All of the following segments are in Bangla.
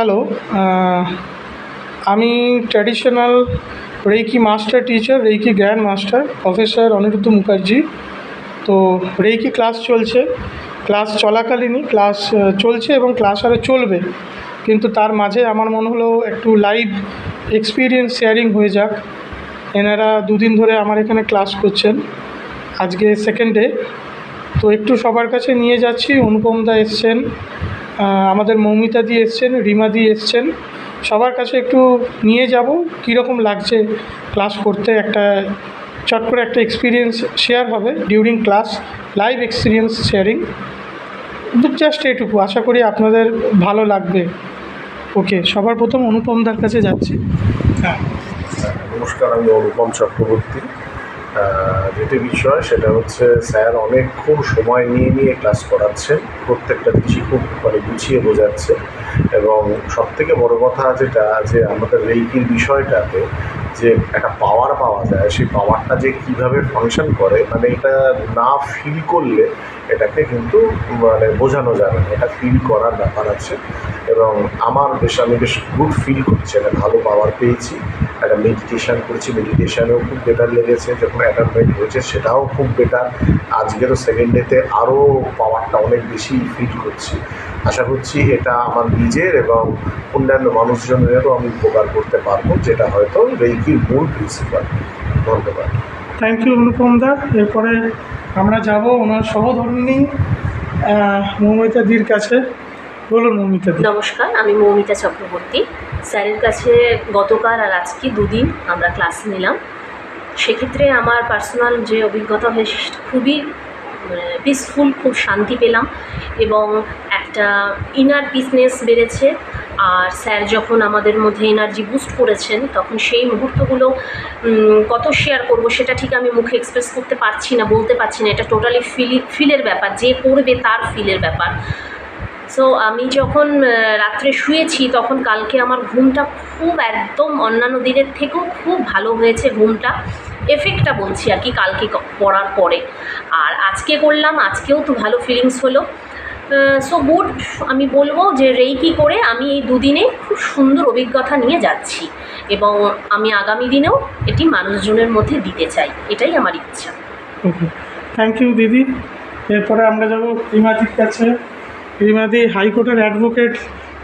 হ্যালো, আমি traditional reiki master teacher, reiki grand master professor Anirudh Mukherjee. তো রেইকি ক্লাস চলছে, ক্লাস চলাকালীনই ক্লাস চলছে এবং ক্লাস আরও চলবে, কিন্তু তার মাঝে আমার মনে হলো একটু লাইভ এক্সপিরিয়েন্স শেয়ারিং হয়ে যাক। এনারা দুদিন ধরে আমার এখানে ক্লাস করছেন, আজকে সেকেন্ড ডে। তো একটু সবার কাছে নিয়ে যাচ্ছি। অনুপম দা এসছেন, আমাদের মৌমিতাদি এসছেন, রিমাদি এসছেন, সবার কাছে একটু নিয়ে যাব কীরকম লাগছে ক্লাস করতে। একটা চট করে একটা এক্সপিরিয়েন্স শেয়ার হবে during class, live experience sharing. Just এইটুকু, আশা করি আপনাদের ভালো লাগবে। ওকে, সবার প্রথম অনুপমদার কাছে যাচ্ছি। হ্যাঁ, নমস্কার, আমি অনুপম চক্রবর্তী। যেটি বিষয় সেটা হচ্ছে স্যার অনেকক্ষণ সময় নিয়ে ক্লাস করাচ্ছেন, প্রত্যেকটা জিনিসই খুব গুছিয়ে বোঝাচ্ছে। এবং সবথেকে বড় কথা যেটা, যে আমাদের রেইকির বিষয়টাতে যে একটা পাওয়ার পাওয়া যায়, সেই পাওয়ারটা যে কীভাবে ফাংশন করে, এটা না ফিল করলে এটাকে কিন্তু বোঝানো যাবে না। এটা ফিল করার ব্যাপার আছে এবং আমি বেশ গুড ফিল করছি, একটা ভালো পাওয়ার পেয়েছি। একটা মেডিটেশান করেছি, মেডিটেশানেও খুব বেটার লেগেছে। যখন অ্যাটেন্ডমেন্ট হয়েছে সেটাও খুব বেটার। আজকে তো সেকেন্ড ডেতে আরও পাওয়ারটা অনেক বেশি ফিল করছি। আশা করছি এটা আমার নিজের এবং অন্যান্য মানুষজনেরও আমি উপকার করতে পারবো, যেটা হয়তো রেইকির মূল প্রিন্সিপাল। ধন্যবাদ। থ্যাংক ইউ অনুপম দা। এরপরে আমরা যাব ওনার সহধর্মিণী মৌমিতাদির কাছে। বলুন মৌমিতাদি। নমস্কার, আমি মৌমিতা চক্রবর্তী। স্যারের কাছে গতকাল আর আজকে দুদিন আমরা ক্লাস নিলাম। সেক্ষেত্রে আমার পার্সোনাল যে অভিজ্ঞতা হয়েছে খুবই পিসফুল, খুব শান্তি পেলাম এবং একটা ইনার পিসনেস বেড়েছে। আর স্যার যখন আমাদের মধ্যে এনার্জি বুস্ট করেছেন, তখন সেই মুহূর্তগুলো কত শেয়ার করব সেটা ঠিক আমি মুখে এক্সপ্রেস করতে পারছি না, বলতে পারছি না। এটা টোটালি ফিলের ব্যাপার, যে পড়বে তার ফিলের ব্যাপার। সো আমি যখন রাত্রে শুয়েছি, তখন কালকে আমার ঘুমটা খুব একদম অন্যান্য দিনের থেকেও খুব ভালো হয়েছে। ঘুমটা এফেক্টটা বলছি আর কি, কালকে পড়ার পরে। আর আজকে করলাম, আজকেও তো ভালো ফিলিংস হলো। So good. আমি বলবো যে রেইকি করে আমি এই দুদিনে খুব সুন্দর অভিজ্ঞতা নিয়ে যাচ্ছি এবং আমি আগামী দিনেও এটি মানুষজনের মধ্যে দিতে চাই, এটাই আমার ইচ্ছা। ওকে, থ্যাংক ইউ দিদি। এরপরে আমরা যাব রিমাদির কাছে। রিমাদি হাইকোর্টের অ্যাডভোকেট,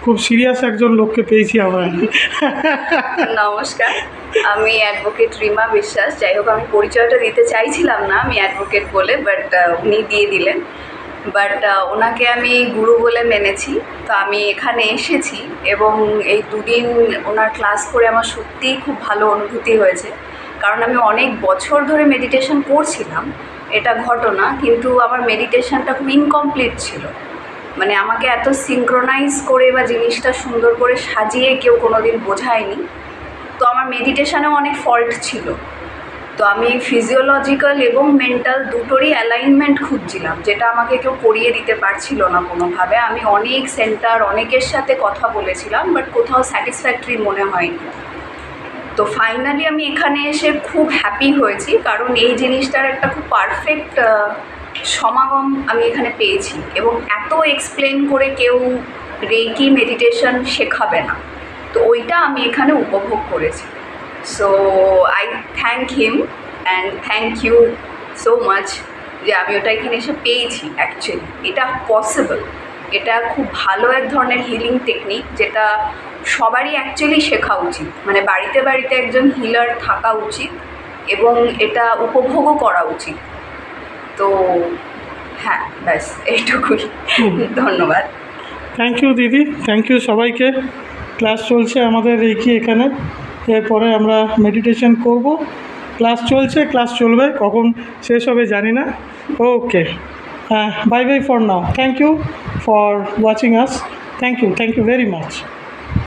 খুব সিরিয়াস একজন লোককে পেয়েছি আমরা। নমস্কার, আমি অ্যাডভোকেট রিমা বিশ্বাস। যাই হোক, আমি পরিচয়টা দিতে চাইছিলাম না আমি অ্যাডভোকেট বলে, বাট উনি দিয়ে দিলেন। বাট ওনাকে আমি গুরু বলে মেনেছি। তো আমি এখানে এসেছি এবং এই দুদিন ওনার ক্লাস করে আমার সত্যিই খুব ভালো অনুভূতি হয়েছে। কারণ আমি অনেক বছর ধরে মেডিটেশন করছিলাম, এটা ঘটনা, কিন্তু আমার মেডিটেশনটা খুব ইনকমপ্লিট ছিল। আমাকে এত সিনক্রোনাইজ করে বা জিনিসটা সুন্দর করে সাজিয়ে কেউ কোনো দিন বোঝায়নি। তো আমার মেডিটেশানেও অনেক ফল্ট ছিল। তো আমি ফিজিওলজিক্যাল এবং মেন্টাল দুটোরই অ্যালাইনমেন্ট খুঁজছিলাম, যেটা আমাকে কেউ করিয়ে দিতে পারছিল না কোনোভাবে। আমি অনেক সেন্টার, অনেকের সাথে কথা বলেছিলাম, বাট কোথাও স্যাটিসফ্যাক্টরি মনে হয়নি। তো ফাইনালি আমি এখানে এসে খুব হ্যাপি হয়েছি, কারণ এই জিনিসটার একটা খুব পারফেক্ট সমাগম আমি এখানে পেয়েছি। এবং এত এক্সপ্লেন করে কেউ রেইকি মেডিটেশন শেখাবে না, তো ওইটা আমি এখানে উপভোগ করেছি। So I thank him and thank you so much যে আমি ওটা এখানে এসে পেয়েছি। অ্যাকচুয়ালি এটা পসিবল, এটা খুব ভালো এক ধরনের হিলিং টেকনিক, যেটা সবারই অ্যাকচুয়ালি শেখা উচিত। বাড়িতে বাড়িতে একজন হিলার থাকা উচিত এবং এটা উপভোগও করা উচিত। তো হ্যাঁ, ব্যাস এইটুকুই। ধন্যবাদ। থ্যাংক ইউ দিদি, থ্যাংক ইউ সবাইকে। ক্লাস চলছে আমাদের রেইকি এখানে। এরপরে আমরা মেডিটেশন করব। ক্লাস চলছে, ক্লাস চলবে, কখন শেষ হবে জানি না। Okay, bye bye for now. Thank you for watching us. Thank you very much.